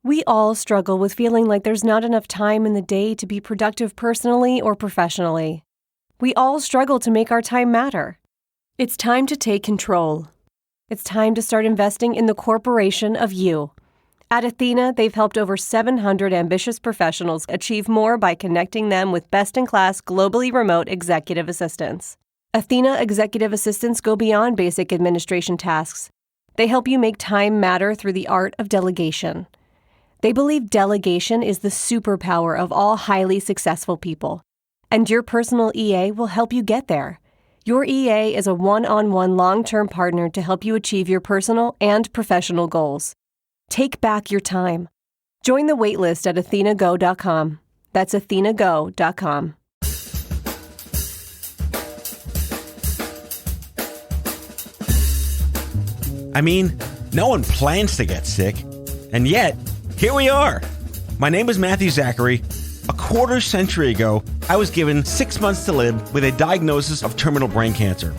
We all struggle with feeling like there's not enough time in the day to be productive personally or professionally. We all struggle to make our time matter. It's time to take control. It's time to start investing in the corporation of you. At Athena, they've helped over 700 ambitious professionals achieve more by connecting them with best-in-class, globally remote executive assistants. Athena executive assistants go beyond basic administration tasks. They help you make time matter through the art of delegation. They believe delegation is the superpower of all highly successful people, and your personal EA will help you get there. Your EA is a one-on-one long-term partner to help you achieve your personal and professional goals. Take back your time. Join the waitlist at athenago.com. That's athenago.com. I mean, no one plans to get sick, and yet, here we are. My name is Matthew Zachary. A quarter century ago, I was given 6 months to live with a diagnosis of terminal brain cancer.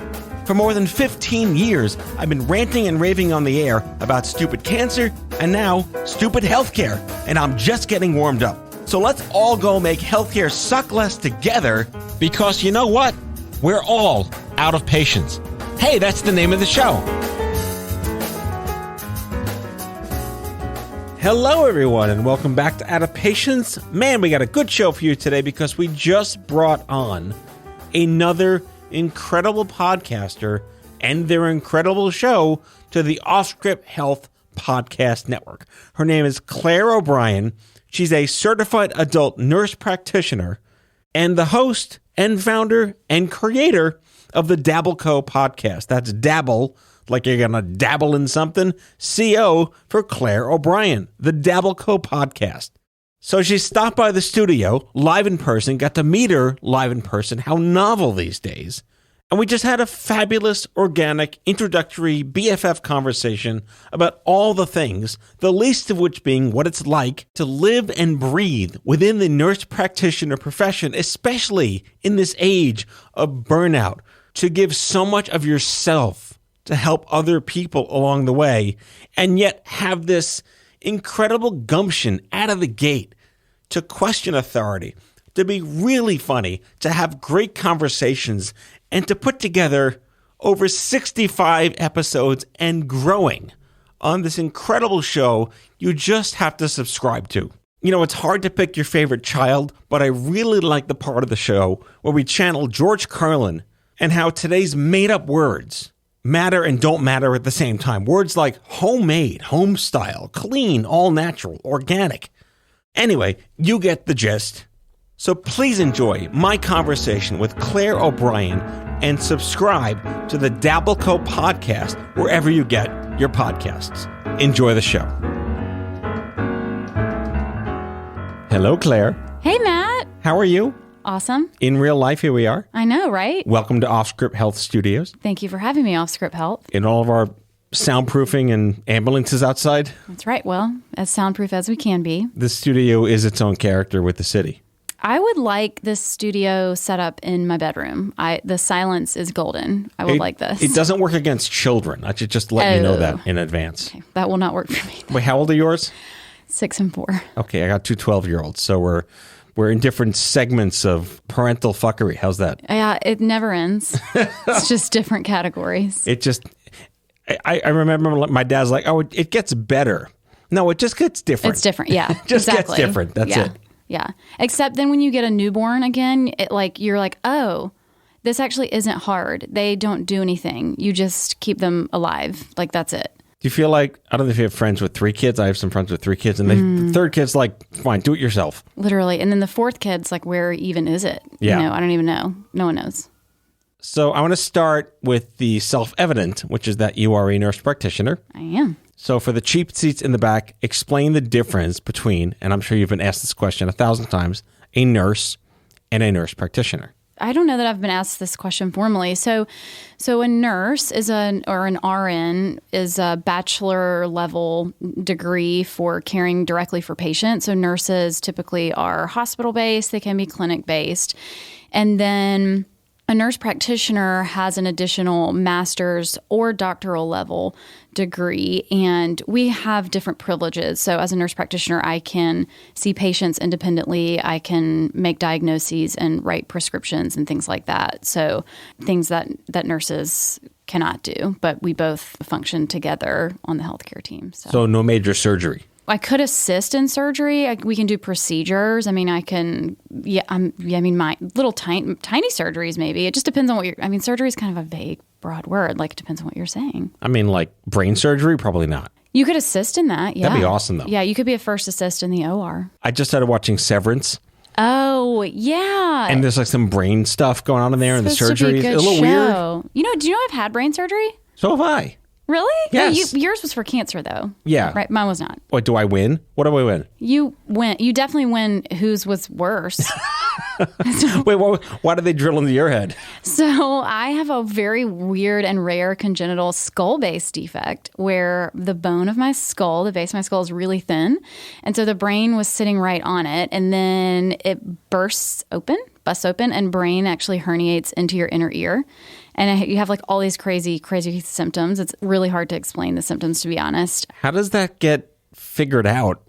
For more than 15 years, I've been ranting and raving on the air about stupid cancer and now stupid healthcare, and I'm just getting warmed up. So let's all go make healthcare suck less together, because you know what? We're all out of patience. Hey, that's the name of the show. Hello, everyone, and welcome back to Out of Patience. Man, we got a good show for you today because we just brought on another incredible podcaster and their incredible show to the OffScrip Health Podcast Network. Her name is Claire O'Brien. She's a certified adult nurse practitioner and the host and founder and creator of the DabbleCo podcast. That's Dabble, like you're going to dabble in something, CO for Claire O'Brien, the DabbleCo podcast. So she stopped by the studio live in person, got to meet her live in person. How novel these days. And we just had a fabulous, organic, introductory BFF conversation about all the things, the least of which being what it's like to live and breathe within the nurse practitioner profession, especially in this age of burnout, to give so much of yourself to help other people along the way, and yet have this incredible gumption out of the gate to question authority, to be really funny, to have great conversations, and to put together over 65 episodes and growing on this incredible show you just have to subscribe to. You know, it's hard to pick your favorite child, but I really like the part of the show where we channel George Carlin and how today's made-up words matter and don't matter at the same time. Words like homemade, home style, clean, all natural, organic. Anyway, you get the gist. So please enjoy my conversation with Claire O'Brien and subscribe to the DabbleCo podcast wherever you get your podcasts. Enjoy the show. Hello, Claire. Hey, Matt. How are you? Awesome. In real life, here we are. I know, right? Welcome to OffScrip Health Studios. Thank you for having me, OffScrip Health. In all of our soundproofing and ambulances outside. That's right. Well, as soundproof as we can be. This studio is its own character with the city. I would like this studio set up in my bedroom. The silence is golden. I would like this. It doesn't work against children. I should just let you know that in advance. Okay. That will not work for me. Wait, how old are yours? 6 and 4. Okay, I got two 12-year-olds, so we're in different segments of parental fuckery. How's that? Yeah, it never ends. It's just different categories. I remember my dad's like, oh, it gets better. No, it just gets different. It's different, yeah. It just gets different. That's it. Yeah. Except then when you get a newborn again, you're like, oh, this actually isn't hard. They don't do anything. You just keep them alive. Like, that's it. Do you feel like, I don't know if you have friends with 3 kids. I have some friends with 3 kids, and the third kid's like, fine, do it yourself. Literally. And then the 4th kid's like, where even is it? Yeah. I don't even know. No one knows. So I want to start with the self-evident, which is that you are a nurse practitioner. I am. So for the cheap seats in the back, explain the difference between, and I'm sure you've been asked this question 1,000 times, a nurse and a nurse practitioner. I don't know that I've been asked this question formally. So a nurse or an RN is a bachelor level degree for caring directly for patients. So nurses typically are hospital based. They can be clinic based. And then A nurse practitioner has an additional master's or doctoral level degree, and we have different privileges. So as a nurse practitioner, I can see patients independently. I can make diagnoses and write prescriptions and things like that. So things that nurses cannot do, but we both function together on the healthcare team. So no major surgery. I could assist in surgery. We can do procedures. I mean, my little tiny surgeries maybe. It just depends on what surgery is kind of a vague, broad word. Like, it depends on what you're saying. I mean, like brain surgery? Probably not. You could assist in that, yeah. That'd be awesome, though. Yeah, you could be a first assist in the OR. I just started watching Severance. Oh, yeah. And there's like some brain stuff going on in there, and the surgery is a little weird. Do you know I've had brain surgery? So have I. Really? Yes. Yeah, yours was for cancer, though. Yeah. Right. Mine was not. What, do I win? What do I win? You win. You definitely win whose was worse. Wait, why did they drill into your head? So I have a very weird and rare congenital skull base defect where the bone of my skull, the base of my skull, is really thin. And so the brain was sitting right on it. And then it busts open, and brain actually herniates into your inner ear. And you have like all these crazy, crazy symptoms. It's really hard to explain the symptoms, to be honest. How does that get figured out?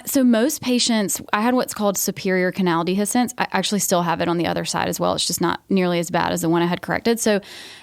So most patients, I had what's called superior canal dehiscence. I actually still have it on the other side as well. It's just not nearly as bad as the one I had corrected. So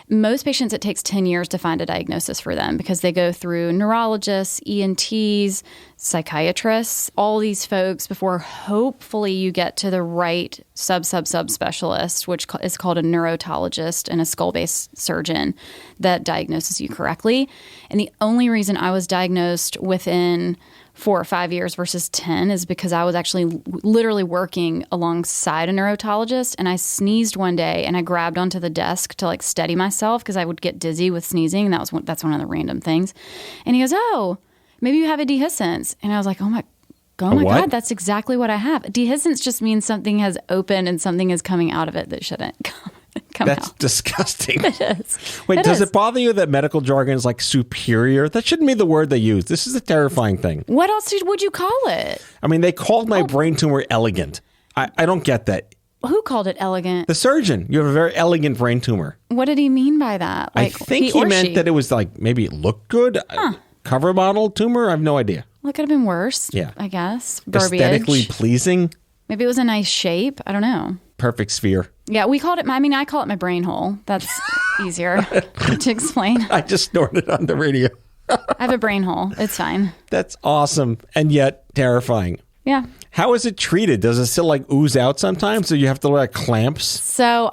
most patients, it takes 10 years to find a diagnosis for them because they go through neurologists, ENTs, psychiatrists, all these folks before hopefully you get to the right sub specialist, which is called a neurotologist and a skull-based surgeon that diagnoses you correctly. And the only reason I was diagnosed within 4 or 5 years versus 10 is because I was actually literally working alongside a neurotologist, and I sneezed one day and I grabbed onto the desk to like steady myself because I would get dizzy with sneezing, and that's one of the random things. And he goes, "Oh, maybe you have a dehiscence." And I was like, "Oh my God, that's exactly what I have." Dehiscence just means something has opened and something is coming out of it that shouldn't come That's out. disgusting. It is. Wait, does it bother you that medical jargon is like superior? That shouldn't be the word they use. This is a terrifying thing. What else would you call it? I mean, they called my brain tumor elegant. I don't get that. Who called it elegant? The surgeon. You have a very elegant brain tumor. What did he mean by that? I think he meant that it was like maybe it looked good. Cover bottle tumor? I have no idea. Well, it could have been worse. Yeah. I guess. Aesthetically pleasing. Maybe it was a nice shape. I don't know. Perfect sphere. Yeah, I call it my brain hole. That's easier to explain. I just snorted on the radio. I have a brain hole. It's fine. That's awesome and yet terrifying. Yeah. How is it treated? Does it still like ooze out sometimes? So you have to wear clamps? So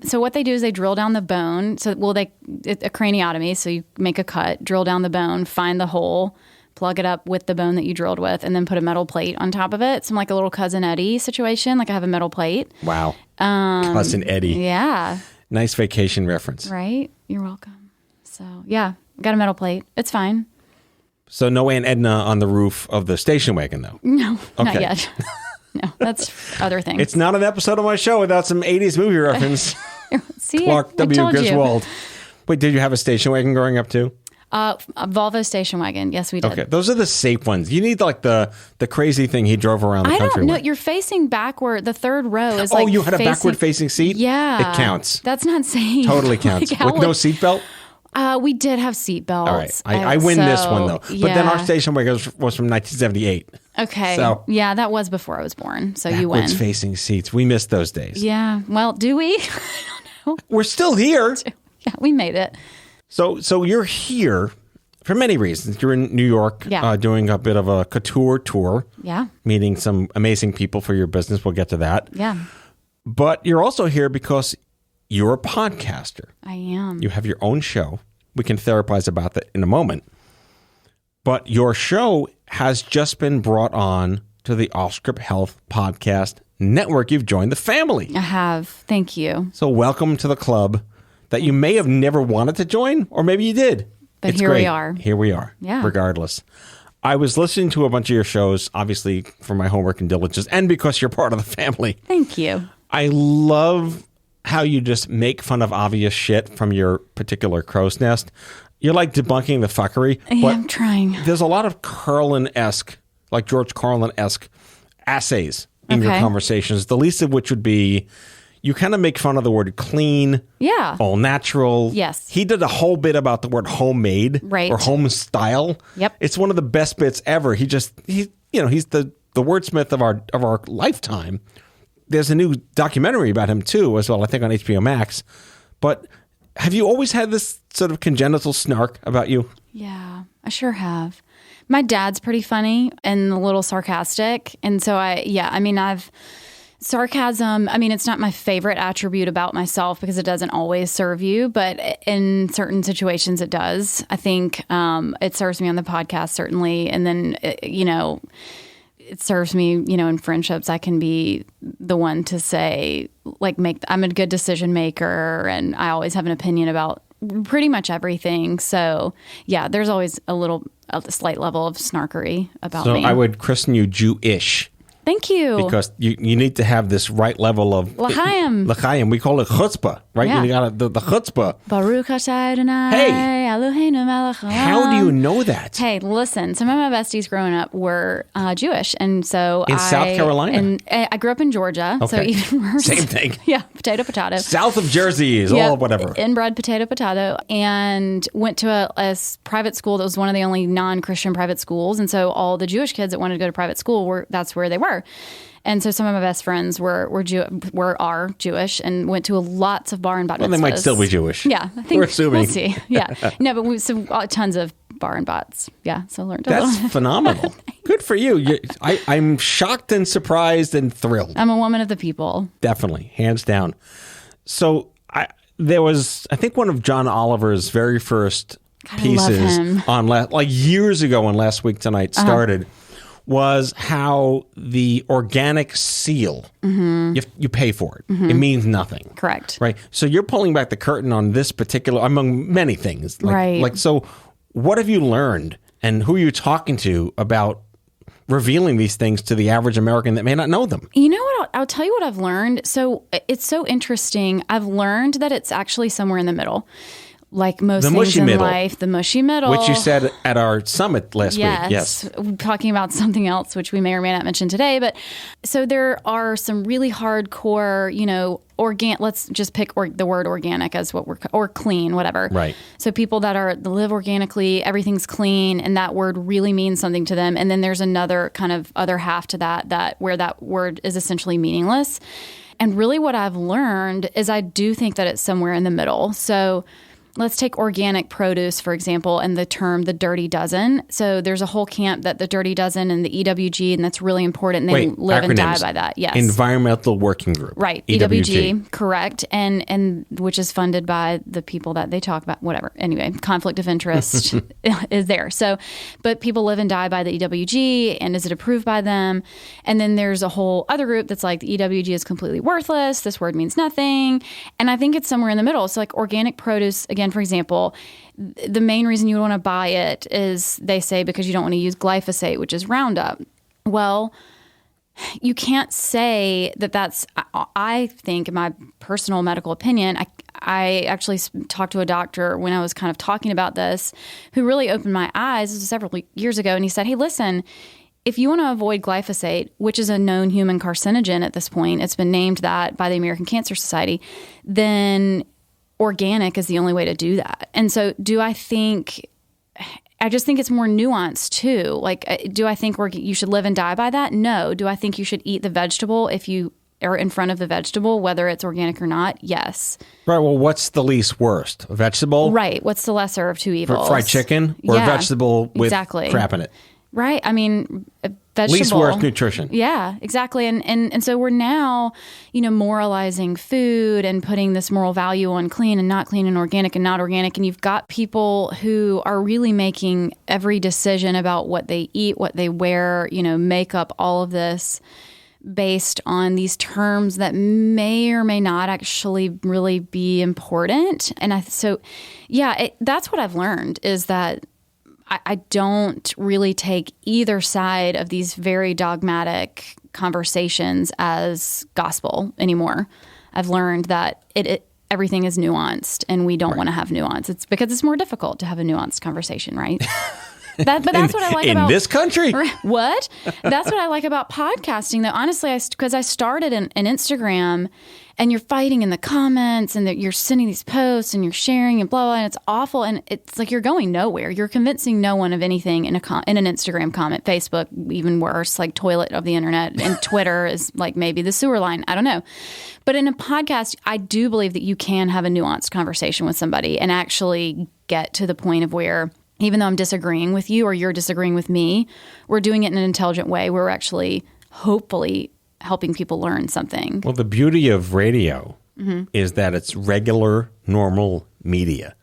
so what they do is they drill down the bone. So a craniotomy. So you make a cut, drill down the bone, find the hole, plug it up with the bone that you drilled with, and then put a metal plate on top of it. So I'm like a little Cousin Eddie situation. Like I have a metal plate. Wow. Cousin Eddie. Yeah. Nice vacation reference. Right? You're welcome. So yeah, got a metal plate. It's fine. So no Aunt Edna on the roof of the station wagon, though? No, not yet. No, that's other things. It's not an episode of my show without some 80s movie reference. See, Clark W. Griswold. Wait, did you have a station wagon growing up, too? A Volvo station wagon. Yes, we did. Okay, those are the safe ones. You need like the crazy thing he drove around the country with. I don't know. You're facing backward. The third row is like you had a backward facing seat? Yeah. It counts. That's not safe. Totally counts. With no seatbelt? We did have seatbelts. All right. I win this one, though. But then our station wagon was from 1978. Okay. So, yeah, that was before I was born. So you win. Backwards facing seats. We missed those days. Yeah. Well, do we? I don't know. We're still here. Yeah, we made it. So you're here for many reasons. You're in New York doing a bit of a couture tour. Yeah. Meeting some amazing people for your business. We'll get to that. Yeah. But you're also here because you're a podcaster. I am. You have your own show. We can therapize about that in a moment. But your show has just been brought on to the OffScrip Health Podcast Network. You've joined the family. I have. Thank you. So welcome to the club that you may have never wanted to join, or maybe you did. But it's here great. we are. Here we are. Yeah. Regardless. I was listening to a bunch of your shows, obviously for my homework and diligence, and because you're part of the family. Thank you. I love how you just make fun of obvious shit from your particular crow's nest. You're like debunking the fuckery. Yeah, I'm trying. There's a lot of Carlin-esque, like George Carlin-esque essays in your conversations, the least of which would be you kind of make fun of the word clean, all natural. Yes. He did a whole bit about the word homemade, or home style. Yep. It's one of the best bits ever. He's the wordsmith of our lifetime. There's a new documentary about him too, as well, I think on HBO Max. But have you always had this sort of congenital snark about you? Yeah, I sure have. My dad's pretty funny and a little sarcastic. And so sarcasm, it's not my favorite attribute about myself because it doesn't always serve you, but in certain situations it does. I think it serves me on the podcast, certainly. And then, it serves me, in friendships. I can be the one to say, I'm a good decision maker, and I always have an opinion about pretty much everything. So, yeah, there's always a slight level of snarkery about me. So I would christen you Jewish. Thank you. Because you need to have this right level of... L'chaim. L'chaim. We call it chutzpah, right? Yeah. You got the chutzpah. Baruch Hashem Adonai, Hey. Eloheinu melech haolam. How do you know that? Hey, listen, some of my besties growing up were Jewish. And so In South Carolina? And I grew up in private, so Okay. even worse. Same thing. Yeah, potato. South of Jersey is all whatever. Inbred potato. And went to a private school that was one of the only non-Christian private schools. And so all the Jewish kids that wanted to go to private school, that's where they were. And so some of my best friends are Jewish and went to lots of bar and bat mitzvahs. Well, they might still be Jewish. Yeah, I think we're assuming. We'll see. Yeah, no, but tons of bar and bats. Yeah, so I learned a That's little. phenomenal. Good for you. I'm shocked and surprised and thrilled. I'm a woman of the people. Definitely, hands down. So there was, I think, one of John Oliver's very first pieces on years ago when Last Week Tonight started. Was how the organic seal, you pay for it. It means nothing. Correct. Right? So you're pulling back the curtain on this particular, among many things. Right. So what have you learned and who are you talking to about revealing these things to the average American that may not know them? You know what? I'll tell you what I've learned. So it's so interesting. I've learned that it's actually somewhere in the middle. Like most things in life, the mushy middle. Which you said at our summit last week. Yes. Talking about something else, which we may or may not mention today. But so there are some really hardcore, let's just pick the word organic as or clean, whatever. Right. So people that live organically, everything's clean, and that word really means something to them. And then there's another kind of other half to that where that word is essentially meaningless. And really what I've learned is I do think that it's somewhere in the middle. So let's take organic produce, for example, and the term the dirty dozen. So there's a whole camp that the dirty dozen and the EWG, and that's really important. And they live and die by that. Yes. Environmental Working Group. Right. EWG, correct. And which is funded by the people that they talk about, whatever. Anyway, conflict of interest is there. So, but people live and die by the EWG, and is it approved by them? And then there's a whole other group that's like, the EWG is completely worthless. This word means nothing. And I think it's somewhere in the middle. So like organic produce, again, for example, the main reason you want to buy it is, they say, because you don't want to use glyphosate, which is Roundup. Well, you can't say that's, I think, in my personal medical opinion, I actually talked to a doctor when I was kind of talking about this, who really opened my eyes. This was several years ago. And he said, hey, listen, if you want to avoid glyphosate, which is a known human carcinogen at this point, it's been named that by the American Cancer Society, then organic is the only way to do that. And so I just think it's more nuanced too. Like, do I think you should live and die by that? No. Do I think you should eat the vegetable if you are in front of the vegetable, whether it's organic or not? Yes. Right. Well, what's the least worst? A vegetable? Right. What's the lesser of two evils? Fried chicken or a vegetable with crap in it? Right. I mean, a vegetable. Least worst nutrition. Yeah, exactly. And so we're now, moralizing food and putting this moral value on clean and not clean and organic and not organic. And you've got people who are really making every decision about what they eat, what they wear, makeup, all of this based on these terms that may or may not actually really be important. And that's what I've learned, is that I don't really take either side of these very dogmatic conversations as gospel anymore. I've learned that everything is nuanced, and we don't want to have nuance. It's because it's more difficult to have a nuanced conversation, right? But that's what I like about... In this country? What? That's what I like about podcasting, though. Honestly, because I started an Instagram, and you're fighting in the comments, and you're sending these posts, and you're sharing, and blah, blah, and it's awful, and it's like you're going nowhere. You're convincing no one of anything in an Instagram comment. Facebook, even worse, like toilet of the internet, and Twitter is like maybe the sewer line. I don't know. But in a podcast, I do believe that you can have a nuanced conversation with somebody and actually get to the point of where, even though I'm disagreeing with you or you're disagreeing with me, we're doing it in an intelligent way. We're actually, hopefully, helping people learn something. Well, the beauty of radio is that it's regular, normal media.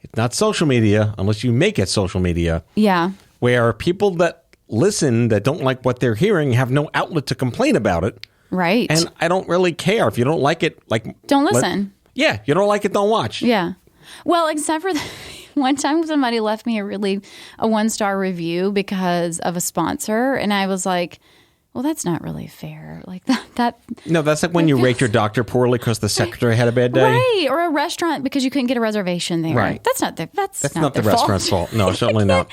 It's not social media unless you make it social media. Yeah. Where people that listen that don't like what they're hearing have no outlet to complain about it. Right. And I don't really care. If you don't like it, don't listen. You don't like it, don't watch. Yeah. Well, except for one time somebody left me a 1-star review because of a sponsor. And I was like, well, that's not really fair. Like that. No, that's like when you rate your doctor poorly because the secretary had a bad day. Right. Or a restaurant because you couldn't get a reservation there. Right. That's not the restaurant's fault. No, certainly not.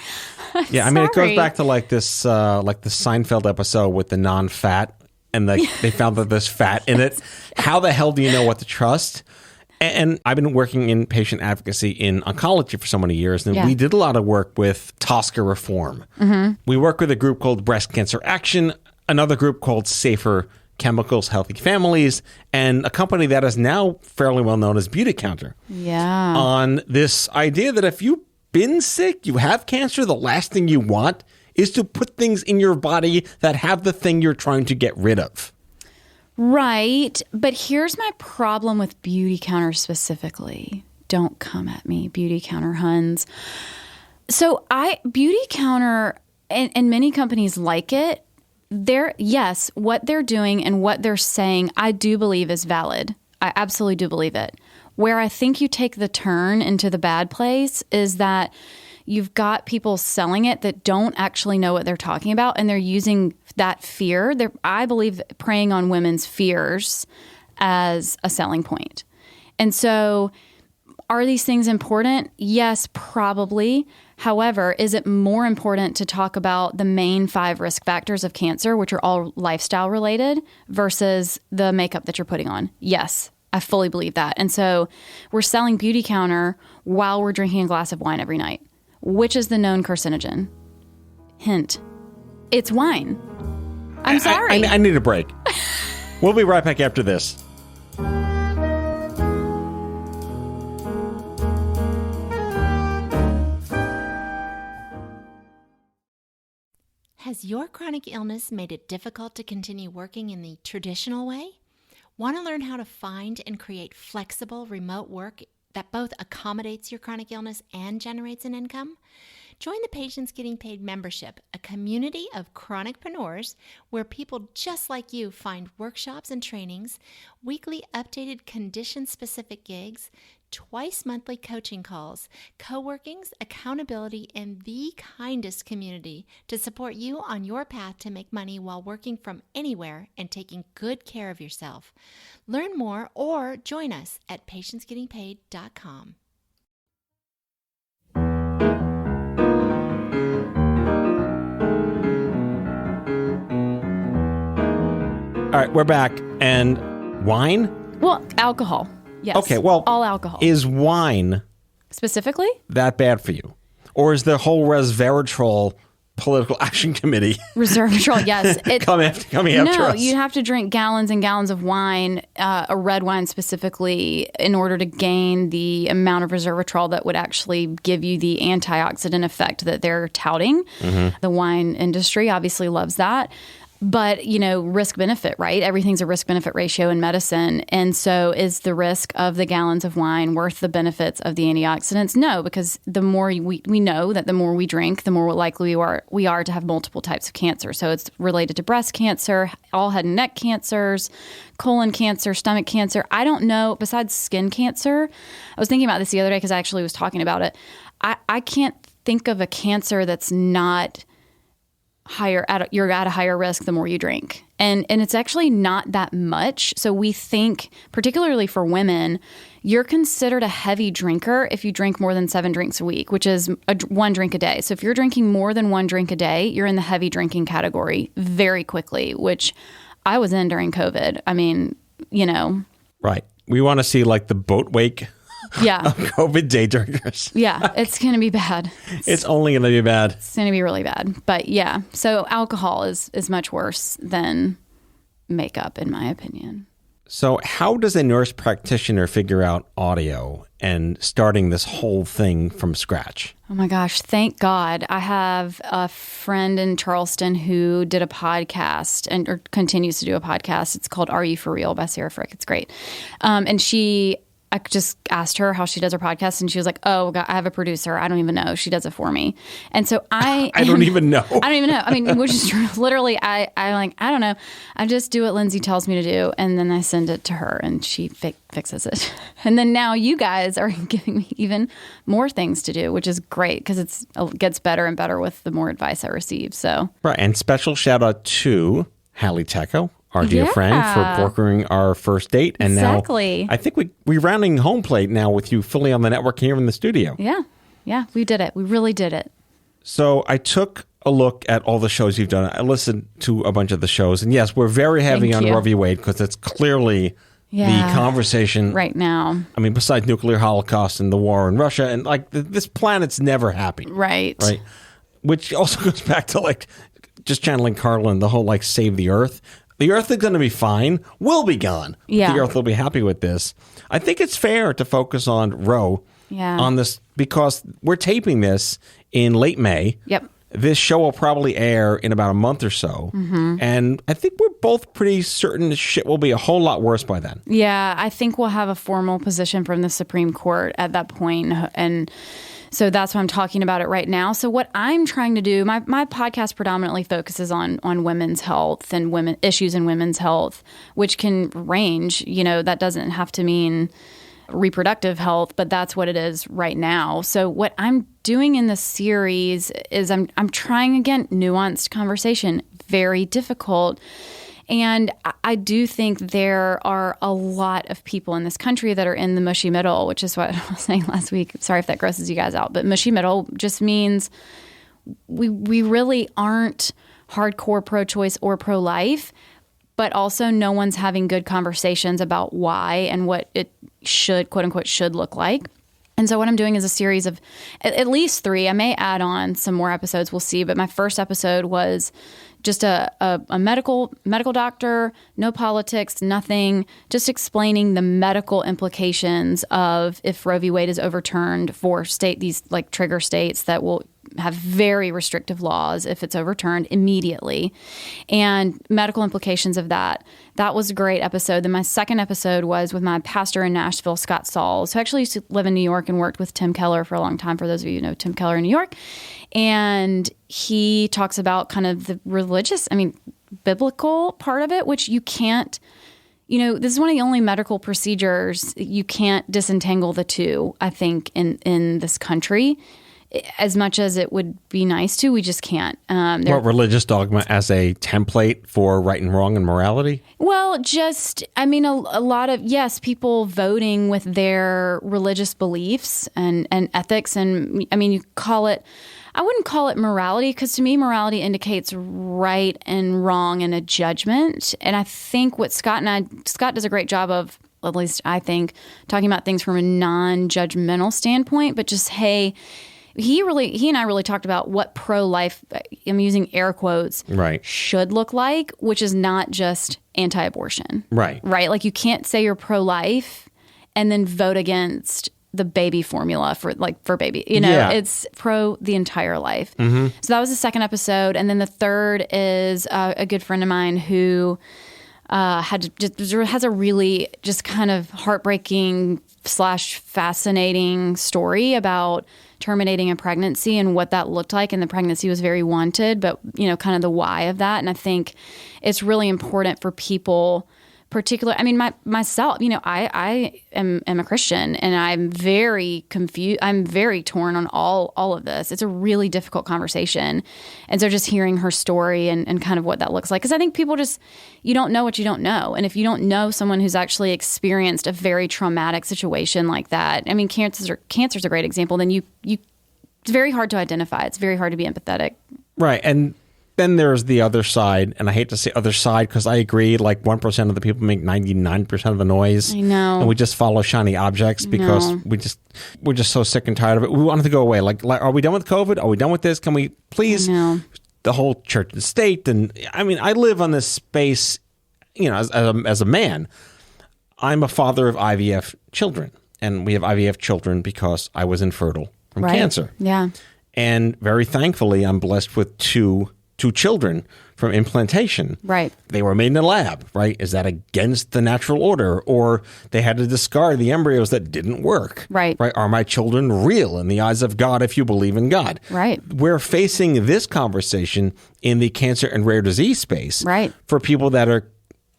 Yeah. I mean, it goes back to like this, like the Seinfeld episode with the non-fat, and they found that there's fat in it. How the hell do you know what to trust? And I've been working in patient advocacy in oncology for so many years, and we did a lot of work with TSCA reform. Mm-hmm. We work with a group called Breast Cancer Action, another group called Safer Chemicals, Healthy Families, and a company that is now fairly well known as Beauty Counter. Yeah. On this idea that if you've been sick, you have cancer, the last thing you want is to put things in your body that have the thing you're trying to get rid of. Right. But here's my problem with Beauty Counter specifically. Don't come at me, Beauty Counter Huns. So Beauty Counter and many companies like it, what they're doing and what they're saying, I do believe is valid. I absolutely do believe it. Where I think you take the turn into the bad place is that you've got people selling it that don't actually know what they're talking about, and they're using that fear. They're, I believe, preying on women's fears as a selling point. And so are these things important? Yes, probably. However, is it more important to talk about the main 5 risk factors of cancer, which are all lifestyle related, versus the makeup that you're putting on? Yes, I fully believe that. And so we're selling Beauty Counter while we're drinking a glass of wine every night. Which is the known carcinogen? Hint. It's wine. I'm sorry. I need a break. We'll be right back after this. Has your chronic illness made it difficult to continue working in the traditional way? Want to learn how to find and create flexible remote work that both accommodates your chronic illness and generates an income? Join the Patients Getting Paid membership, a community of chronicpreneurs where people just like you find workshops and trainings, weekly updated condition-specific gigs, twice monthly coaching calls, co-workings, accountability, and the kindest community to support you on your path to make money while working from anywhere and taking good care of yourself. Learn more or join us at patientsgettingpaid.com. All right, we're back. And wine? Well, alcohol. Yes. Okay, well, all alcohol. Is wine specifically that bad for you? Or is the whole resveratrol political action committee resveratrol? Yes. coming after us? No, you have to drink gallons and gallons of wine, a red wine specifically, in order to gain the amount of resveratrol that would actually give you the antioxidant effect that they're touting. Mm-hmm. The wine industry obviously loves that. But, risk benefit, right? Everything's a risk benefit ratio in medicine. And so is the risk of the gallons of wine worth the benefits of the antioxidants? No, because the more we know that the more we drink, the more likely we are to have multiple types of cancer. So it's related to breast cancer, all head and neck cancers, colon cancer, stomach cancer. I don't know, besides skin cancer. I was thinking about this the other day because I actually was talking about it. I can't think of a cancer that's not you're at a higher risk the more you drink. And it's actually not that much. So we think, particularly for women, you're considered a heavy drinker if you drink more than 7 drinks a week, which is 1 drink a day. So if you're drinking more than 1 drink a day, you're in the heavy drinking category very quickly, which I was in during COVID. I mean, Right. We want to see like the boat wake yeah. of COVID day drinkers. Yeah, it's going to be bad. It's only going to be bad. It's going to be really bad. But yeah, so alcohol is much worse than makeup, in my opinion. So how does a nurse practitioner figure out audio and starting this whole thing from scratch? Oh my gosh, thank God. I have a friend in Charleston who did a podcast or continues to do a podcast. It's called Are You For Real by Sarah Frick. It's great. I just asked her how she does her podcast, and she was like, oh, God, I have a producer. I don't even know. She does it for me. And so I don't even know. I don't even know. I mean, which is true. Literally, I don't know. I just do what Lindsay tells me to do, and then I send it to her, and she fixes it. And then now you guys are giving me even more things to do, which is great because it gets better and better with the more advice I receive. So right. And special shout out to Hallie Tecco, our dear friend, for brokering our first date. And exactly. Now I think we're rounding home plate now with you fully on the network here in the studio. Yeah. Yeah, we did it. We really did it. So I took a look at all the shows you've done. I listened to a bunch of the shows. And yes, we're very heavy on Roe v. Wade because it's clearly the conversation right now. I mean, besides nuclear holocaust and the war in Russia, and like this planet's never happy. Right. Right. Which also goes back to like just channeling Carlin, the whole like save the earth. The earth is going to be fine. We'll be gone. Yeah. The earth will be happy with this. I think it's fair to focus on Roe on this because we're taping this in late May. Yep. This show will probably air in about a month or so. Mm-hmm. And I think we're both pretty certain shit will be a whole lot worse by then. Yeah, I think we'll have a formal position from the Supreme Court at that point. And so that's why I'm talking about it right now. So what I'm trying to do, my podcast predominantly focuses on women's health and issues in women's health, which can range. That doesn't have to mean reproductive health, but that's what it is right now. So what I'm doing in this series is I'm trying, again, nuanced conversation, very difficult. And I do think there are a lot of people in this country that are in the mushy middle, which is what I was saying last week. Sorry if that grosses you guys out, but mushy middle just means we really aren't hardcore pro-choice or pro-life, but also no one's having good conversations about why and what it should, quote unquote, should look like. And so what I'm doing is a series of at least 3. I may add on some more episodes. We'll see. But my first episode was just a medical doctor, no politics, nothing, just explaining the medical implications of if Roe v. Wade is overturned for these like trigger states that will have very restrictive laws if it's overturned immediately, and medical implications of that. That was a great episode. Then my second episode was with my pastor in Nashville, Scott Sauls, who actually used to live in New York and worked with Tim Keller for a long time, for those of you who know Tim Keller in New York. And he talks about kind of the religious, biblical part of it, which you can't, this is one of the only medical procedures you can't disentangle the two, I think, in this country. As much as it would be nice to, we just can't. What, religious dogma as a template for right and wrong and morality? Well, a lot of, yes, people voting with their religious beliefs and ethics. And you call it, I wouldn't call it morality, because to me, morality indicates right and wrong and a judgment. And I think what Scott does a great job of, at least I think, talking about things from a non-judgmental standpoint, but just, hey, he and I really talked about what pro-life, I'm using air quotes, right, should look like, which is not just anti-abortion. Right. Right? Like, you can't say you're pro-life and then vote against the baby formula for baby. It's pro the entire life. Mm-hmm. So that was the second episode. And then the third is a good friend of mine who has a really just kind of heartbreaking / fascinating story about terminating a pregnancy and what that looked like. And the pregnancy was very wanted, but kind of the why of that. And I think it's really important for people, particular, I mean, myself, I am a Christian, and I'm very confused. I'm very torn on all of this. It's a really difficult conversation. And so just hearing her story and kind of what that looks like, because I think people you don't know what you don't know. And if you don't know someone who's actually experienced a very traumatic situation like that, I mean, cancer's a great example, then it's very hard to identify. It's very hard to be empathetic. Right. And then there's the other side, and I hate to say other side because I agree, like 1% of the people make 99% of the noise. I know. And we just follow shiny objects because we're just so sick and tired of it. We want it to go away. Like, are we done with COVID? Are we done with this? Can we please? The whole church and state. And I mean, I live on this space, as a man. I'm a father of IVF children, and we have IVF children because I was infertile from cancer. Yeah. And very thankfully, I'm blessed with two children from implantation. Right. They were made in a lab, right? Is that against the natural order? Or they had to discard the embryos that didn't work. Right. Right. Are my children real in the eyes of God if you believe in God? Right. We're facing this conversation in the cancer and rare disease space. Right. For people that are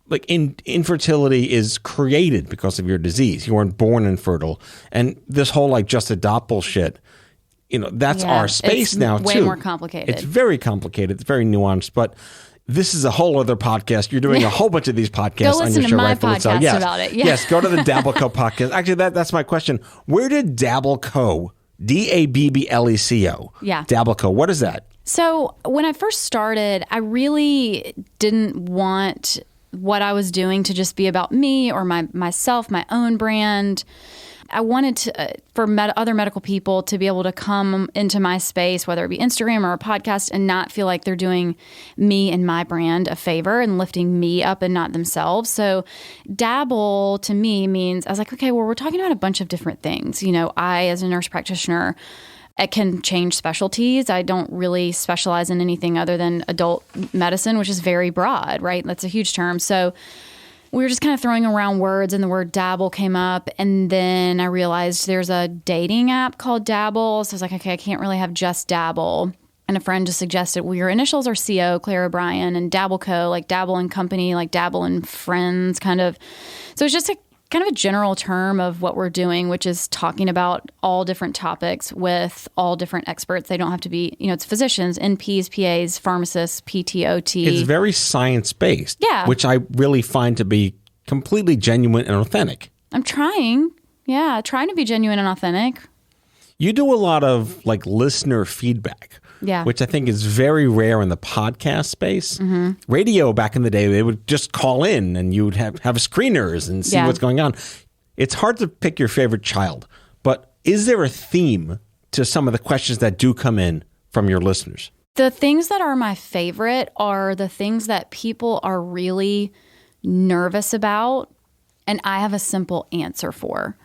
like infertility is created because of your disease. You weren't born infertile. And this whole like just adopt bullshit, that's our space now, too. It's way more complicated. It's very complicated. It's very nuanced. But this is a whole other podcast. You're doing a whole bunch of these podcasts on your show. Go listen to my podcast about it. Yeah. Yes, go to the DabbleCo podcast. Actually, that's my question. Where did DabbleCo, DabbleCo, DabbleCo, what is that? So when I first started, I really didn't want what I was doing to just be about me or myself, my own brand. I wanted to, for other medical people to be able to come into my space, whether it be Instagram or a podcast, and not feel like they're doing me and my brand a favor and lifting me up and not themselves. So Dabble to me means, I was like, okay, well, we're talking about a bunch of different things. I, as a nurse practitioner, I can change specialties. I don't really specialize in anything other than adult medicine, which is very broad, right? That's a huge term. So we were just kind of throwing around words, and the word Dabble came up. And then I realized there's a dating app called Dabble. So I was like, okay, I can't really have just Dabble. And a friend just suggested, well, your initials are CO, Claire O'Brien, and DabbleCo, like Dabble and Company, like Dabble and Friends, kind of. So it's just kind of a general term of what we're doing, which is talking about all different topics with all different experts. They don't have to be, it's physicians, NPs, PAs, pharmacists, PTOT. It's very science-based, which I really find to be completely genuine and authentic. I'm trying to be genuine and authentic. You do a lot of like listener feedback. Yeah. Which I think is very rare in the podcast space. Mm-hmm. Radio back in the day, they would just call in and you would have screeners and see what's going on. It's hard to pick your favorite child, but is there a theme to some of the questions that do come in from your listeners? The things that are my favorite are the things that people are really nervous about and I have a simple answer for.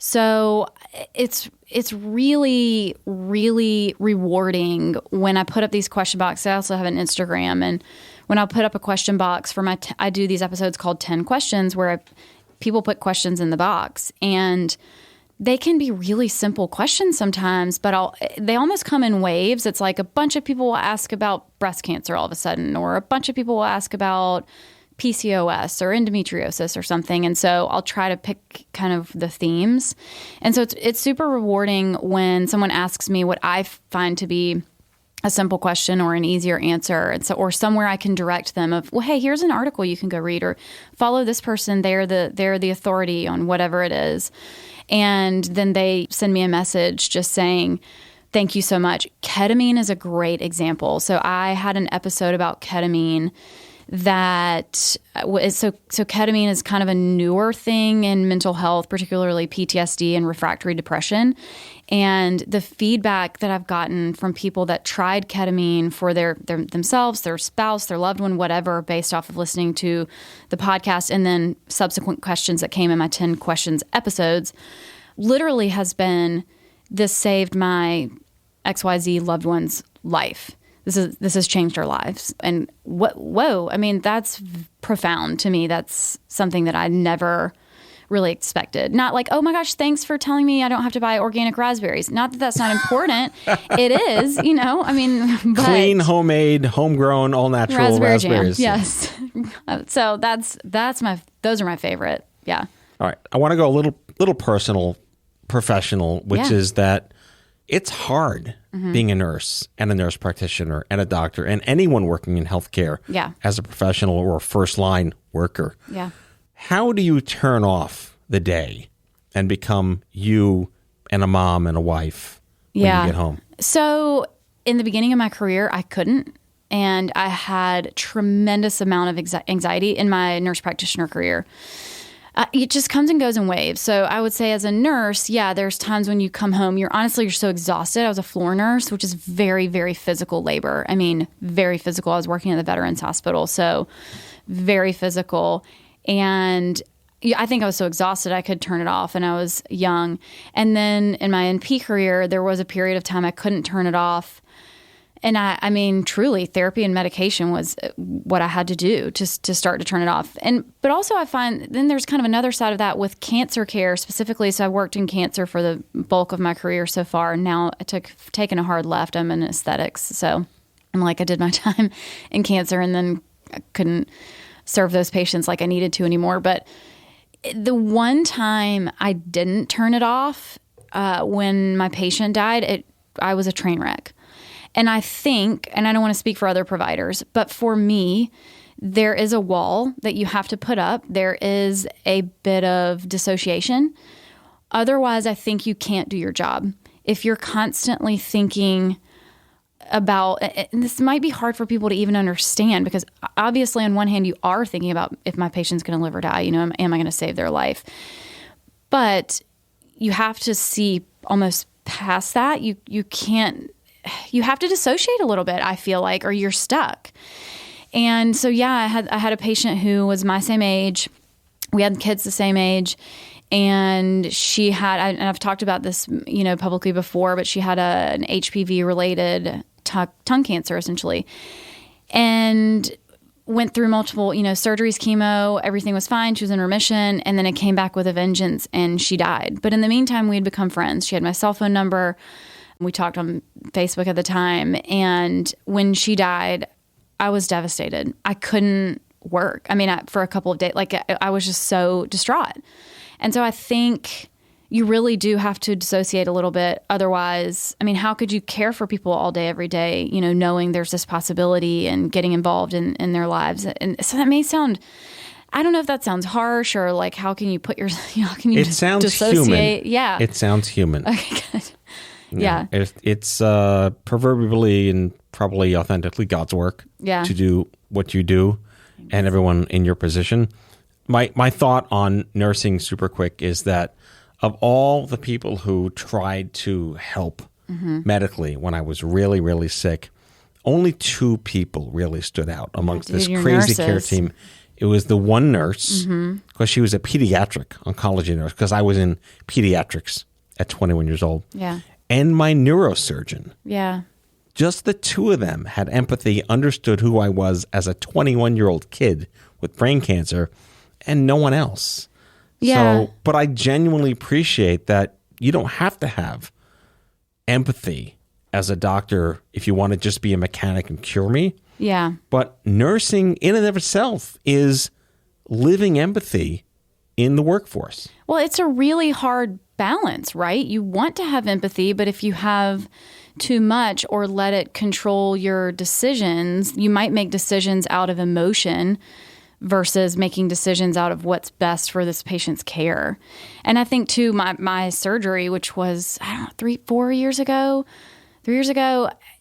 So it's really, really rewarding when I put up these question boxes. I also have an Instagram, and when I put up a question box for I do these episodes called 10 Questions where people put questions in the box, and they can be really simple questions sometimes, but they almost come in waves. It's like a bunch of people will ask about breast cancer all of a sudden, or a bunch of people will ask about PCOS or endometriosis or something. And so I'll try to pick kind of the themes. And so it's super rewarding when someone asks me what I find to be a simple question or an easier answer. And so, or somewhere I can direct them of, well, hey, here's an article you can go read, or follow this person. They're the authority on whatever it is. And then they send me a message just saying, thank you so much. Ketamine is a great example. So I had an episode about ketamine that so ketamine is kind of a newer thing in mental health, particularly PTSD and refractory depression. And the feedback that I've gotten from people that tried ketamine for their themselves, their spouse, their loved one, whatever, based off of listening to the podcast and then subsequent questions that came in my 10 questions episodes, literally has been, this saved my XYZ loved one's life. This has changed our lives. And whoa, I mean, that's profound to me. That's something that I never really expected. Not like, oh my gosh, thanks for telling me I don't have to buy organic raspberries. Not that that's not important. It is, I mean. But clean, homemade, homegrown, all natural raspberries. Jam. Yes. So that's my those are my favorite. Yeah. All right. I want to go a little personal, professional, which is that it's hard being a nurse and a nurse practitioner and a doctor and anyone working in healthcare as a professional or a first line worker. Yeah. How do you turn off the day and become you and a mom and a wife when you get home? So in the beginning of my career, I couldn't. And I had tremendous amount of anxiety in my nurse practitioner career. It just comes and goes in waves. So I would say as a nurse, there's times when you come home, you're so exhausted. I was a floor nurse, which is very, very physical labor. I mean, very physical. I was working at the Veterans Hospital, so very physical. And I think I was so exhausted I could turn it off, and I was young. And then in my NP career, there was a period of time I couldn't turn it off. And I mean, truly, therapy and medication was what I had to do to start to turn it off. But also I find then there's kind of another side of that with cancer care specifically. So I worked in cancer for the bulk of my career so far. And now taken a hard left. I'm in aesthetics. So I'm like, I did my time in cancer and then I couldn't serve those patients like I needed to anymore. But the one time I didn't turn it off when my patient died, I was a train wreck. And I think, and I don't want to speak for other providers, but for me, there is a wall that you have to put up. There is a bit of dissociation. Otherwise, I think you can't do your job. If you're constantly thinking about, and this might be hard for people to even understand, because obviously on one hand, you are thinking about if my patient's going to live or die, am I going to save their life? But you have to see almost past that. You have to dissociate a little bit, I feel like, or you're stuck. And so, I had a patient who was my same age. We had kids the same age. And she had, and I've talked about this, publicly before, but she had an HPV-related tongue cancer, essentially. And went through multiple, surgeries, chemo, everything was fine. She was in remission. And then it came back with a vengeance and she died. But in the meantime, we had become friends. She had my cell phone number. We talked on Facebook at the time. And when she died, I was devastated. I couldn't work. I mean, for a couple of days, I was just so distraught. And so I think you really do have to dissociate a little bit. Otherwise, I mean, how could you care for people all day, every day, knowing there's this possibility and getting involved in their lives? And so that may sound, I don't know if that sounds harsh or like, how can you put your, how can you it sounds dissociate? Human. Yeah. It sounds human. Okay, good. Yeah. It's proverbially and probably authentically God's work to do what you do and everyone in your position. My thought on nursing super quick is that of all the people who tried to help medically when I was really, really sick, only 2 people really stood out amongst this crazy care team. It was the one nurse, because she was a pediatric oncology nurse, because I was in pediatrics at 21 years old. Yeah. And my neurosurgeon. Yeah. Just the 2 of them had empathy, understood who I was as a 21-year-old kid with brain cancer, and no one else. Yeah. So, but I genuinely appreciate that you don't have to have empathy as a doctor if you want to just be a mechanic and cure me. Yeah. But nursing in and of itself is living empathy in the workforce. Well, it's a really hard balance, right? You want to have empathy, but if you have too much or let it control your decisions, you might make decisions out of emotion versus making decisions out of what's best for this patient's care. And I think too, my surgery, which was, 3 years ago,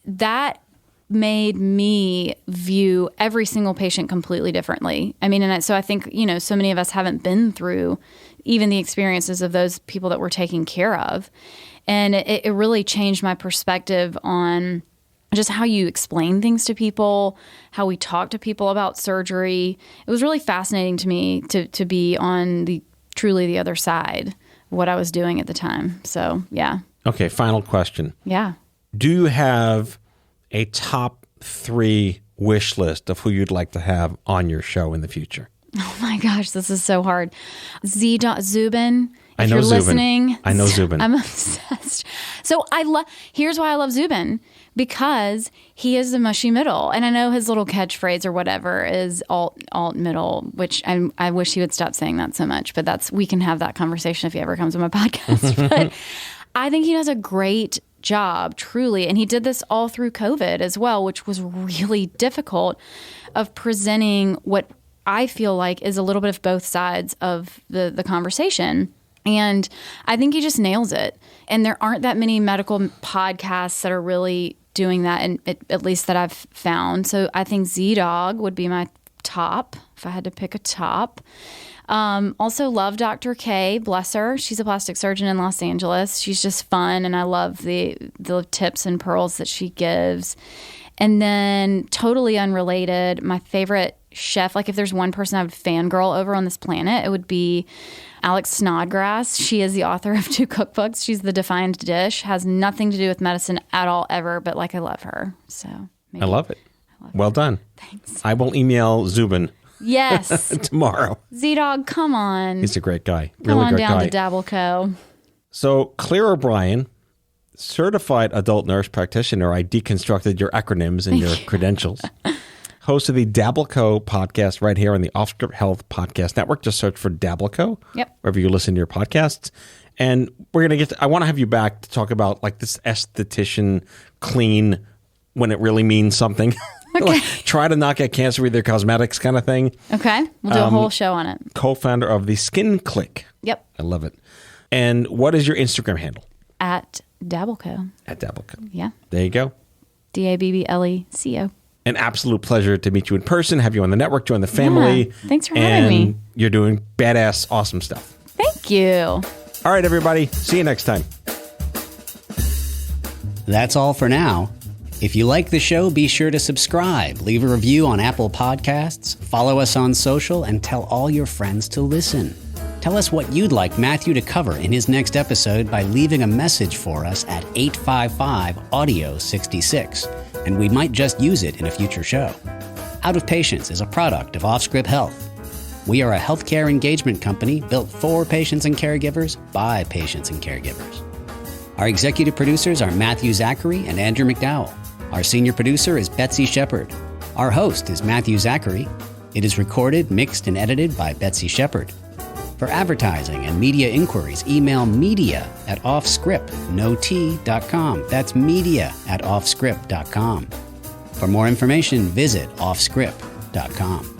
that made me view every single patient completely differently. I mean, so I think, so many of us haven't been through even the experiences of those people that we're taking care of. And it really changed my perspective on just how you explain things to people, how we talk to people about surgery. It was really fascinating to me to be on truly the other side of what I was doing at the time. So, yeah. Okay, final question. Yeah. Do you have a top 3 wish list of who you'd like to have on your show in the future? Oh my gosh, this is so hard. Zubin I If know you're Zubin. listening, I know Zubin. I'm obsessed. So here's why I love Zubin, because he is the mushy middle. And I know his little catchphrase or whatever is alt middle, which I wish he would stop saying that so much, but we can have that conversation if he ever comes on my podcast. But I think he does a great job, truly. And he did this all through COVID as well, which was really difficult, of presenting what I feel like is a little bit of both sides of the conversation. And I think he just nails it. And there aren't that many medical podcasts that are really doing that, and at least that I've found. So I think Z-Dog would be my top, if I had to pick a top. Also love Dr. K, bless her. She's a plastic surgeon in Los Angeles. She's just fun, and I love the tips and pearls that she gives. And then totally unrelated, my favorite chef, like if there's one person I would fangirl over on this planet, it would be Alex Snodgrass. She is the author of 2 cookbooks. She's the Defined Dish. Has nothing to do with medicine at all ever, but like I love her. So I love it. Well done. Thanks. I will email Zubin. Yes. Tomorrow. Z-Dog, come on. He's a great guy. Come Really on great down guy. to DabbleCo. So Claire O'Brien, certified adult nurse practitioner. I deconstructed your acronyms and your credentials. Host of the DabbleCo podcast right here on the OffScrip Health Podcast Network. Just search for DabbleCo. Yep. Wherever you listen to your podcasts. And we're going to I want to have you back to talk about like this esthetician clean when it really means something. Okay. Like, try to not get cancer with your cosmetics kind of thing. Okay. We'll do a whole show on it. Co-founder of the Skin Click. Yep. I love it. And what is your Instagram handle? At DabbleCo. At DabbleCo. Yeah. There you go. DabbleCo. An absolute pleasure to meet you in person, have you on the network, join the family. Yeah. Thanks for having me. You're doing badass, awesome stuff. Thank you. All right, everybody. See you next time. That's all for now. If you like the show, be sure to subscribe, leave a review on Apple Podcasts, follow us on social, and tell all your friends to listen. Tell us what you'd like Matthew to cover in his next episode by leaving a message for us at 855-AUDIO-66, and we might just use it in a future show. Out of Patients is a product of OffScrip Health. We are a healthcare engagement company built for patients and caregivers by patients and caregivers. Our executive producers are Matthew Zachary and Andrew McDowell. Our senior producer is Betsy Shepard. Our host is Matthew Zachary. It is recorded, mixed, and edited by Betsy Shepard. For advertising and media inquiries, email media@offscrip.com. That's media@offscrip.com. For more information, visit offscrip.com.